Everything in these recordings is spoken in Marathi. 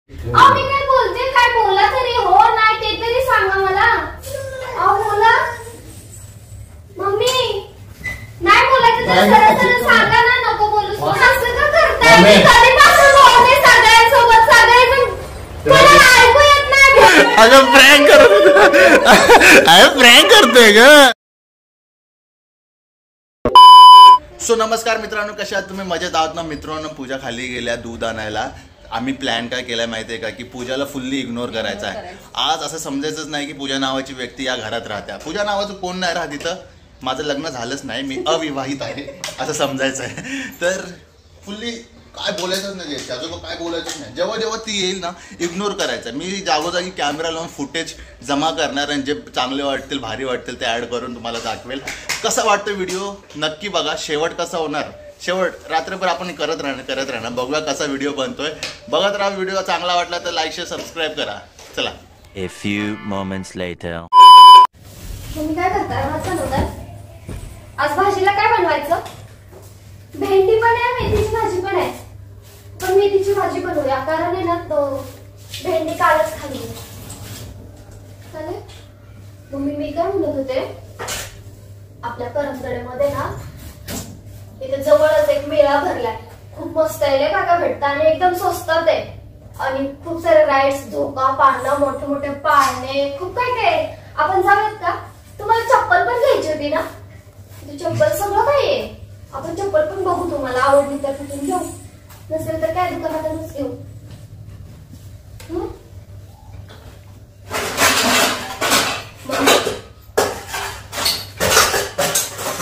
अहो मी काय बोलते, काय बोला तरी हो नाही ते तरी सांगा मला. अहो बोला मम्मी. नाही बोलायचं तर सरळ सरळ सांगा ना, नको बोलूस. असं का करताय? मी कधीपासून बोलते सगळ्यांसोबत, सगळेजण मला ऐकू येत नाही. अगं प्रँक करतोय ग. सो नमस्कार मित्रांनो, कशा आहात तुम्ही? मजेत आहात ना मित्रांनो? पूजा खाली गेल्या दूध आणायला. आम्ही प्लॅन काय केलाय माहितीये का, की पूजाला फुल्ली इग्नोर करायचा आहे. आज असं समजायचंच नाही की पूजा नावाची व्यक्ती या घरात राहत्या. पूजा नावाचं कोण नाही राहत इथं. माझं लग्न झालंच नाही, मी अविवाहित आहे असं समजायचं आहे. तर फुल्ली काय बोलायचंच नाही, त्याजोबा काय बोलायचंच नाही. जेव्हा जेव्हा ती येईल ना, इग्नोर करायचं. मी जागोजागी कॅमेरा लावून फुटेज जमा करणार आणि जे चांगले वाटतील, भारी वाटतील ते ॲड करून तुम्हाला दाखवेल. कसा वाटतो व्हिडिओ नक्की बघा. शेवट कसा होणार, शेवट रात्रभर आपण करत राहणार. बघूया कसा व्हिडिओ बनतोय. बघत राहा व्हिडिओ. चांगला वाटला तर लाईक शेअर सबस्क्राईब करा. चला. A few moments later. तुम्ही काय करताय? आज भाजीला काय बनवायचं? भेंडी पण आहे, मेथीची भाजी पण आहे. पण मेथीची भाजी बनवूया, कारण आहे ना तो भेंडी कालच खाली. चालेल मम्मी. मी काय म्हणत होते, आपल्या करंजडेमध्ये ना इथे जवळच एक मेळा भरलाय. खूप मस्त आहे, काका भेटतात आणि एकदम स्वस्तात आहे. आणि खूप सारे राईड्स, झोका, पाळणं, मोठे मोठे पाळणे, खूप काय काय. आपण जाऊयात का? तुम्हाला चप्पल पण घ्यायची होती ना? चप्पल सगळं काय आहे. आपण चप्पल पण बघू, तुम्हाला आवडली तर कुठून घेऊ, नसेल तर काय दुकानातूनच घेऊ.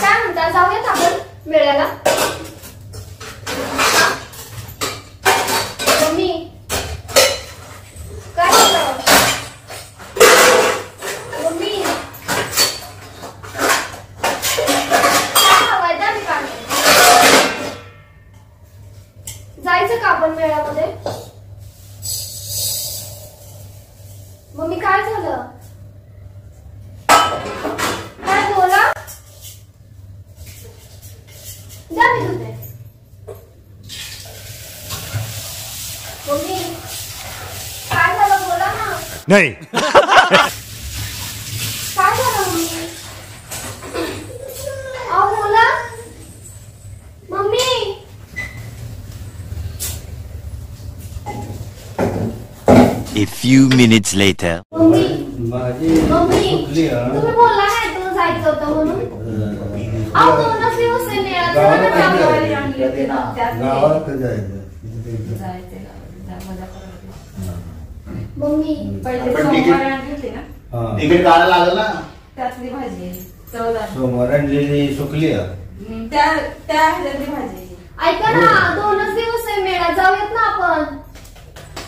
काय म्हणता, जाऊयात आपण मेळ्याला? मम्मी काय म्हणता? मम्मी जायचं का आपण मेळ्यामध्ये? मम्मी काय झालं? काय बोला? जा मी धुते. मम्मी काय झालं बोला ना. नाही काय झालं मम्मी? अहो बोला mummy. A few minutes later. Mummy तुम्ही बोलला नाही तुला जायचं होतं म्हणून. अहो 2 दिवस आहे मेळा. मम्मी तिकीट काढायला लागलं ना. त्यातली भाजी सोमवारी सुकली त्या भाजी. ऐका ना, 2 दिवस आहे मेळा, जाऊयात ना आपण.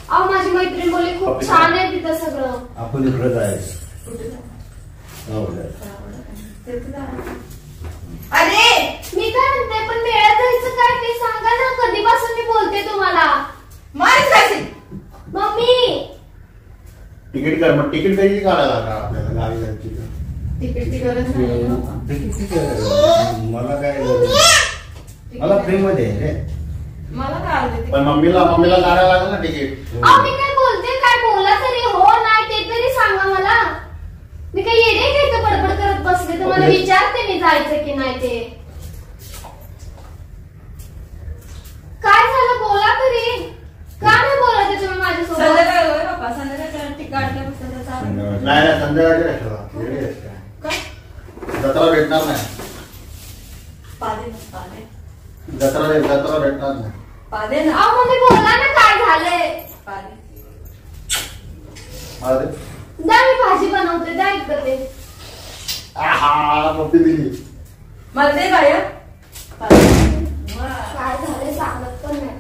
अहो माझी मैत्रीण बोलली खूप छान आहे तिथं सगळं. आपण इकडे जायचं. अरे मी काय म्हणते, पण मेळ्यात जायचं काय ते सांगा ना. कधीपासून मी बोलते तुम्हाला. मम्मी तिकीट कर. मग तिकीट कधी काढायला लागणार आपल्याला गावी जायची? तिकीटची गरज नाही. मला काय, मला फ्री मध्ये रे. मला काय पण मम्मीला काढायला लागलं ना तिकीट. अहो मी काय बोलते, काय बोला तरी हो नाही ते तरी सांगा मला. मी काय येणे घ्यायचं बडबड करत बसले, तुम्हाला विचारते मी जायचं की नाही ते. काय झालं बोला तरी. का नाही बोलायचं तुम्ही माझ्यासोबत? नाही संध्याकाळी जत्रा भेटणार नाही. जत्रा भेटणार नाही. अहो मम्मी बोला ना काय झालंय. द्या मी भाजी बनवते, द्या एकदा ते. मम्मी दिली मला दे बाया. काय झालंय सांगत पण नाही.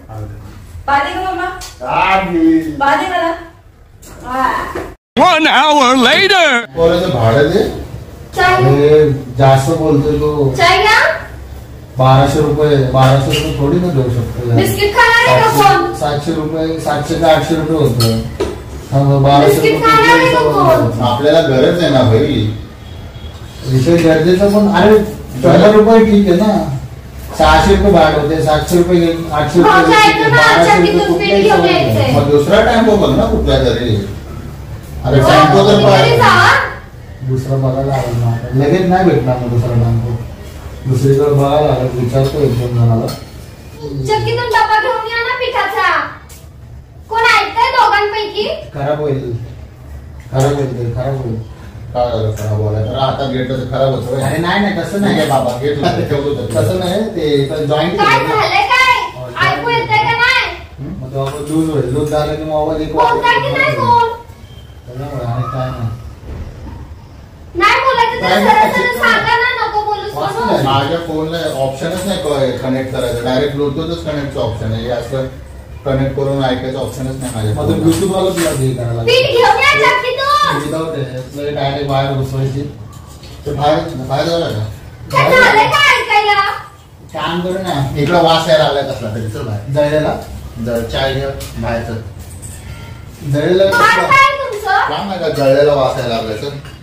पाणी का मम्मा? पाणी मला. 1 hour later. पोराचं भाडं दे. चाय जास्त बोलतोय तो. चाय घ्या. 1200 रुपये थोडी ना देऊ शकतो. बिस्किट खाणार आहे का कोण? 700 रुपये, 700 का 800 रुपये होतं. 1200 रुपये आपल्याला गरज आहे ना भाई. विषय गरजेचा. पण अरे 100 रुपये ठीक आहे ना. 600 रुपये भाडं होते, 700 रुपये गेले, 800 भाऊ, रुपये जायचं गेले, ना, 1200 आमच्या रुपये तिथून कुठल्याही पीठ घेऊन सवयी यायचंय. नाही. मग दुसरा टेम्पो बघ ना कुठल्या तरी. अरे हो, टेम्पो तर तुम्ही घरी जावा. पाहिजे. दुसरा बघायला लागेल ना आता. लगेच नाही भेटणार मग दुसरा टेम्पो. दुसरीकडे बघायला लागेल, विचारतो एक दोन जणाला. चक्कीतून डबा घेऊन या ना पिठाचा. कोण ऐकतंय दोघांपैकी? खराब होईल ते. खराब होईल. काय झालं खराब बोलायचं? तर आता गेट खराब होतं. अरे नाही तसं नाही नाही बाबा गेट ठेवतो तसं नाही ते जॉईंट काय झालंय काय? ऐकू येतंय का नाही? मग तेव्हा लूज होईल. लूज झालं की मोबाईल एक बोलता की नाही कोण? त्याच्यामुळे आणि काय नाही. नाही बोलायचं तर काय सरळ नाही, सरळ सांगा ना, नको बोलूस वाचलं म्हणून. नाही. माझ्या फोनला ऑप्शनच नाही कनेक्ट करायचं. डायरेक्ट ब्लूटूथच कनेक्टचं ऑप्शन आहे. हे असं कनेक्ट करून ऐकायचं ऑप्शनच नाही माझ्या मग फोनला. ब्लूटूथ वाला तुला हे करायला पीठ घेऊन या चक्कीतून. विदाउट डायरेक्ट बाहेर बसवायची. ते बाहेर झालं का? काय झालंय काय ऐकायला? काम करू ना इकडं वास यायला लागलाय कसला तरी. चल बाहेर जळलेला चाय घ्या बाहेरचं. जळलेला काय काय तुमचं? काय नाही का जळलेला वास यायला लागलाय. चल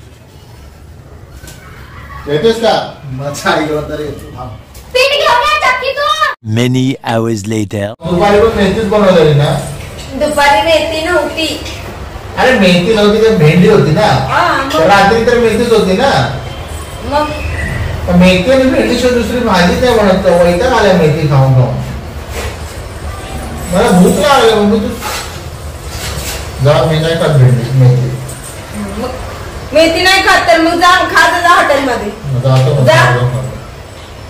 येतेस का? मग चाय घेऊन तर येतो. हा. पीठ घेऊन या चक्कीतून. Many hours later. दुपारी पण मेथीच बनवलेली ना. दुपारी मेथी नव्हती. अरे मेथी नव्हती तर भेंडी होती ना. मग रात्री तर मेथीच होती ना. मग मेथी आणि भेंडीशिवाय दुसरी भाजी नाही बनत. वैताग आल्या मेथी खाऊन मला भूक लागली. मग तू जा मी नाही खात भेंडी मेथी. मेथी नाही खात तर मग जा खात जा हॉटेलमध्ये. जा.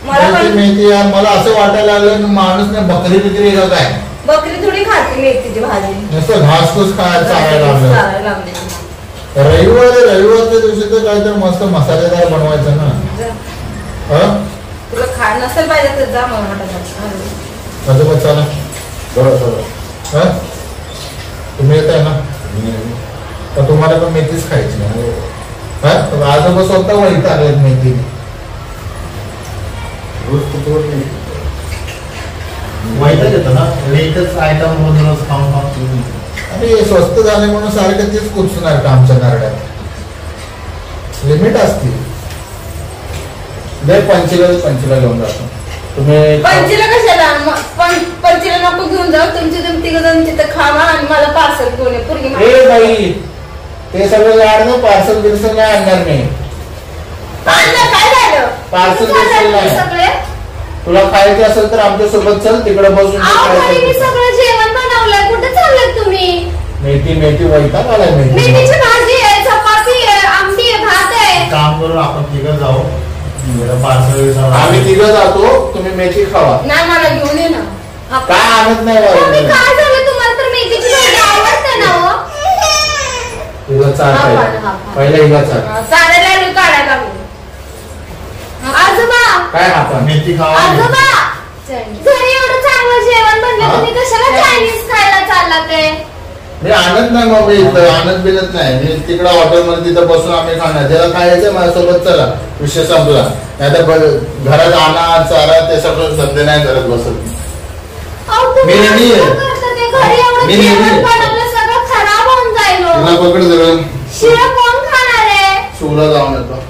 मला पण मेथी यार मला असं वाटायला लागलं की माणूस नाही बकरी बिकरी का काय. बकरी थोडी खाते मेथीची भाजी. नुसतं घासपूस खायला चालायला लागलं. चालायला लागली. रविवारच्या दिवशी तर काय तर मस्त मसालेदार बनवायचं ना. जा. हं? तुला खाय नसेल पाहिजे तर जा मला हॉटेलमध्ये. माझं पण चला बरोबर. हं? तुम्ही येत आहे ना तर तुम्हाला पण मेथीच खायची नाही. आजोबा स्वतः वैत आलेत मेथी. रोज कुठवर नाही. वैताग येतं ना. एकच आयटम रोज रोज खाऊन खाऊन. आणि स्वस्त झाले म्हणून सारखं तेच कुचणार का आमच्या नारड्यात. लिमिट असते. दे पंचीला घेऊन जातो. तुम्ही पंचीला कशाला पंचीला नको घेऊन जाऊ. तुम्ही तिघ जण तिथं खावा आणि मला पार्सल घेऊन ये. पूर्वी ए बाई ते सगळं लाड ना पार्सल बिर्सल नाही आणणार मी. काय झालं? पार्सल झालंय बिर्सल तुम्ही नाही. सगळे? तुला खायचं असेल तर आमच्या सोबत चल तिकडे बसून अहो, घरी मी खायचं. सगळं जेवण बनवलंय. कुठे चाललेत तुम्ही? मेथी वैताग आलाय मेथी. मेथीची भाजी आहे, चपाती आहे, आमटी आहे, भात आहे. काम करून आपण तिघं जाऊ. पार्सल आम्ही तिघं जातो. तुम्ही मेथी खावा. नाही मला घेऊन ये ना. काय आणत नाही मम्मी, बाबा. काय झालं तुम्हाला? तर मेथीची भाजी आवडते ना हो? हिला चाल हा, पहिला. हा. पहिला हिला चाल. साड्याला काढायला लागलो. आजोबा, काय आपण मेथी खावा. आजोबा, घरी एवढं चांगलं जेवण बनलं, हा? तुम्ही कशाला चायनीज खायला चालला ते? मी आणत नाही मग मी इथं आणत बिनत नाही. मी तिकडं हॉटेलमध्ये तिथं बसून आम्ही खाणार. ज्याला खायचं माझ्यासोबत चला विषय संपला. नाही तर घरात आणा चारा ते सगळं धंदे नाही करत बसत. अहो, तुम्ही मी नाही असं आहे. करता ते? घरी एवढं मी नाही जेवण आहे. बनवलं, सगळं खराब होऊन जाईल हो. तुला पकड जरा शिळं कोण खाणार आहे? चुला जाऊन येतो.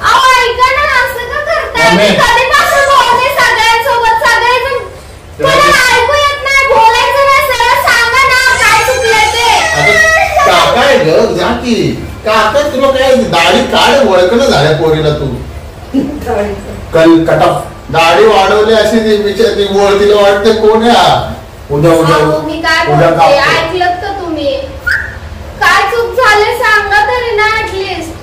अहो, ऐका ना, असं का करताय? मम्मी. मी कधीपासून बोलते सगळ्यांसोबत, सगळेजण कोणाला ऐकू येत नाही, बोलायचं नाही, सरळ सांगा ना काय चुकलंय ते. आता काका आहे ग जा की. काका तुला काय दाढी काढ ओळखणं झाल्या पोरीला तू. कटप दाढी वाढवली अशी ती बोल तिला वाटते कोण आहे हा? उद्या अहो, मी काय उद्या बोलते कापतो. ऐकलं का तुम्ही? काय चूक झाले सांगा तरी ना ऍटलीस्ट.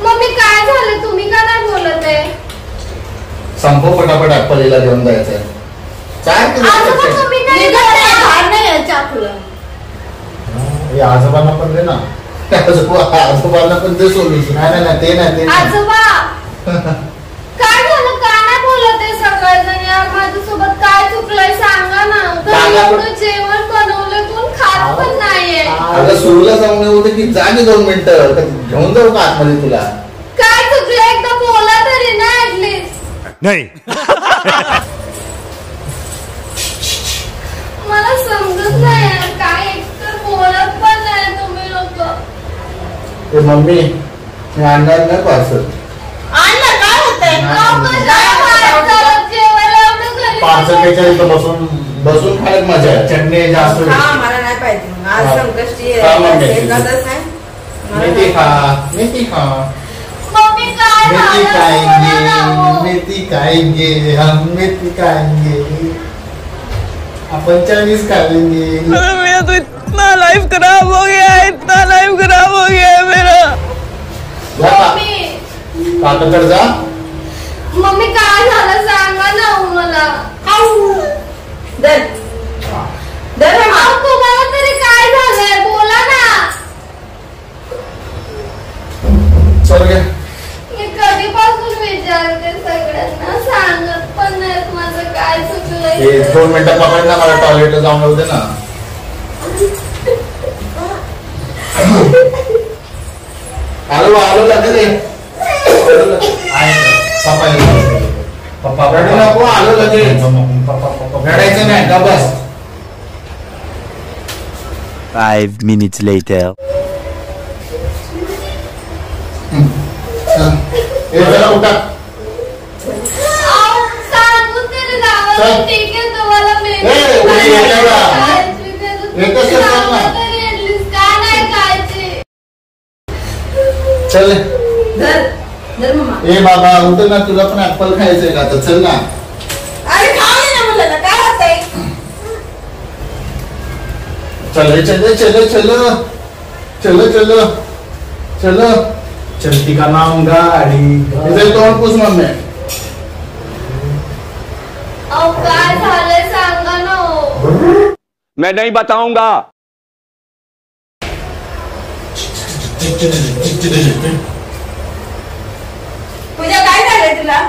मम्मी, काय झालं? तुम्ही का नाही बोलत आहे? संपव पटापट ऍपलीला घेऊन जायचंय. चार आजोबा, तुम्ही नाही बोलत. भार नाही आहे चाकूला. हे आजोबांना पण दे ना. आजोबांना पण दे सोल्युशन. नाही नाही ते नाही ते नाही. आजोबा, काय झालं? का नाही बोलत आहे सगळेजण? यार, माझ्यासोबत काय चुकलंय सांगा ना. घरी एवढं जेवण बनवलं, कोण खात पण नाहीये. अगं सुरूला जाऊन होतं की जा की 2 मिनिटं घेऊन जाऊ का आतमध्ये तुला? काय चुकलं? एकदा बोला तरी ना ऍटलीस्ट. नहीं. मला समजत नाही यार, काय एकतर बोलत पण नाही तुम्ही लोक. ते मम्मी मी आणणार नाही पार्सल. आण ना, काय होतंय? पार्सलच्या इथं बसून बसून खायला मजा आहे. चटणी जास्त हा मला नाही पाहिजे मग. आज हा. संकष्टी खा मग आहे मेथी. एकादश नाही मला मेथी नाही. खा मेथी खा मम्मी काय मेथी झालं? बोला ना हो. मेथी खाएंगे हम मेथी खाएंगे अपन चाइनीज खाएंगे. मेरा तो इतना लाइफ खराब हो गया है, इतना लाइफ खराब हो गया है मेरा. मम्मी काकाकडे जा. मम्मी काय झालं सांगा ना हो मला. दर दर हे अहो, तुम्हाला तरी काय झालंय बोला ना. चल गे. मी कधीपासून विचारते सगळ्यांना सांगत पण नाहीत माझं काय चुकलंय. 2 मिनिटं पकड ना मला टॉयलेटला जाऊन येऊ दे ना. आलो लगेच पप्पा रडू नको. आलो लगेच. रडायचं नाही का बस. 5 minutes later. हे जरा उठा. अहो, सांगून तरी जावं. चल. ठीक आहे तुम्हाला ए, उडी येते का? येते सर, चल ना. का नाही खायची. चल दर दर मम्मा. ए बाबा उठ ना. तुला पण ऍपल खायचंय का? तर चल ना. अरे खाऊ दे ना मला ना काय होतंय. चल चल चल चल चल चल चल. चलती का नाम गाड़ी. इधर तोंड पुस मम्मी. अहो काय झालंय सांगा ना हो. मैं नहीं बताऊंगा. पूजा काय झालंय तुला.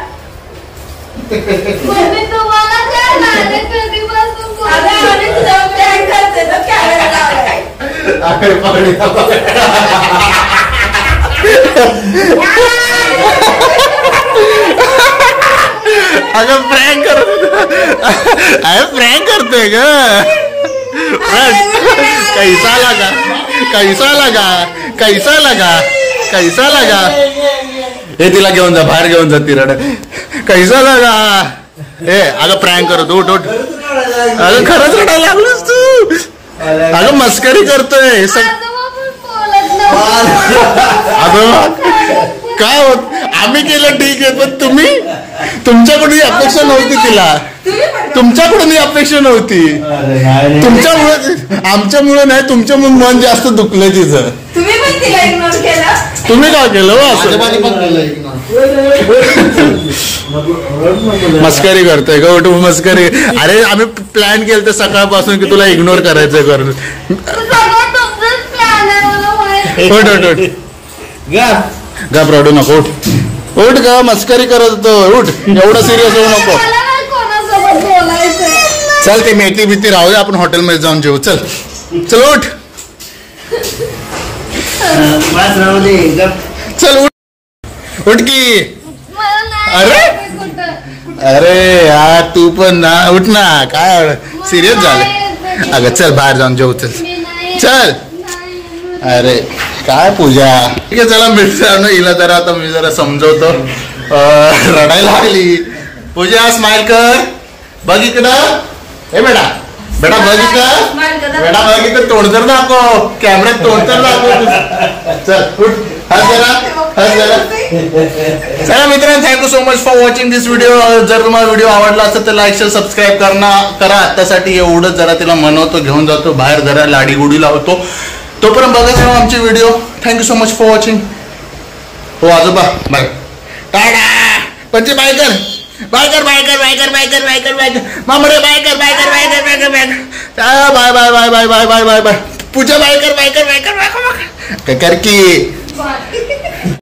मम्मी तुम्हाला काय झालंय कधीपासून बोलते? अगं आम्ही तुझ्यावर प्लॅन करते तर कॅमेरा लावलाय. अरे पकडी. अगं प्रँक करतोय ग. कैसा लगा कैसा लगा कैसा लगा कैसा लगा. हे तिला घेऊन जा. बाहेर घेऊन जा. ती रड. कैसा लगा. ए अगं प्रँक करत. उठ उठ. अगं खरंच रडायला लागलीस तू. अगं मस्करी करतोय. आजोबा पण बोलत नव्हते. अगं काय होत. आम्ही केलं ठीक आहे पण तुम्ही. तुमच्याकडून ही अपेक्षा नव्हती तिला. तुमच्याकडून ही अपेक्षा नव्हती. तुमच्यामुळे आमच्यामुळे नाही तुमच्यामुळे मन जास्त दुखलंय तिचं. तुम्ही पण तिला इग्नोर केलं. तुम्ही काय केलं हो असं. मस्करी करतोय ग. तू मस्करी. अरे आम्ही प्लॅन केलं तर सकाळपासून की तुला इग्नोर करायचं करून. सगळं तुमचंच प्लॅन आहे मला माहिती. उठ उठ उठ. गप रडू नको. उठ उठ ग. मस्करी करत होतो. उठ. एवढं सिरियस होऊ नको. मला नाही कोणासोबत बोलायचं. चल ते मेथी भीती राहू दे. आपण हॉटेलमध्ये जाऊन जेऊ. चल चल उठ. चल उठ. उठ की. मला नाही अरे? माहिती कुठं. अरे यार तू पण ना. उठ ना. काय सिरियस झालं. अगं चल बाहेर जाऊन जेऊ. चल मी नाही. चल. नाही. अरे काय पूजा. ठीक आहे चला मिळतं हिला जरा. आता मी जरा समजवतो. रडायला लागली. पूजा स्माइल कर. बघ इकडं. हे बेटा बेटा बघ इकडं. बेटा बघ इकडं. तोंड तर दाखव. कॅमेऱ्यात तोंड तर दाखव. चल उठ. हस जरा. हस जरा. चला मित्रांनो thank you so much for watching this video. जर तुम्हाला व्हिडिओ आवडला असेल तर लाईक शेअर सबस्क्राईब करा. त्यासाठी एवढं जरा तिला मनवतो. घेऊन जातो बाहेर. जरा लाडी गुडी लावतो. तोपर्यंत बघत राहा आमचे video. Thank you so much for watching. हो आजोबा बाय. टाटा. पंचे बाय कर. बाय कर बाय कर बाय कर बाय कर बाय कर बाय कर. मामरे बाय कर बाय कर बाय कर बाय कर बाय कर. Bye bye bye bye bye bye bye bye. Pooja bye कर बाय कर बाय कर बाय कर. काय कर की.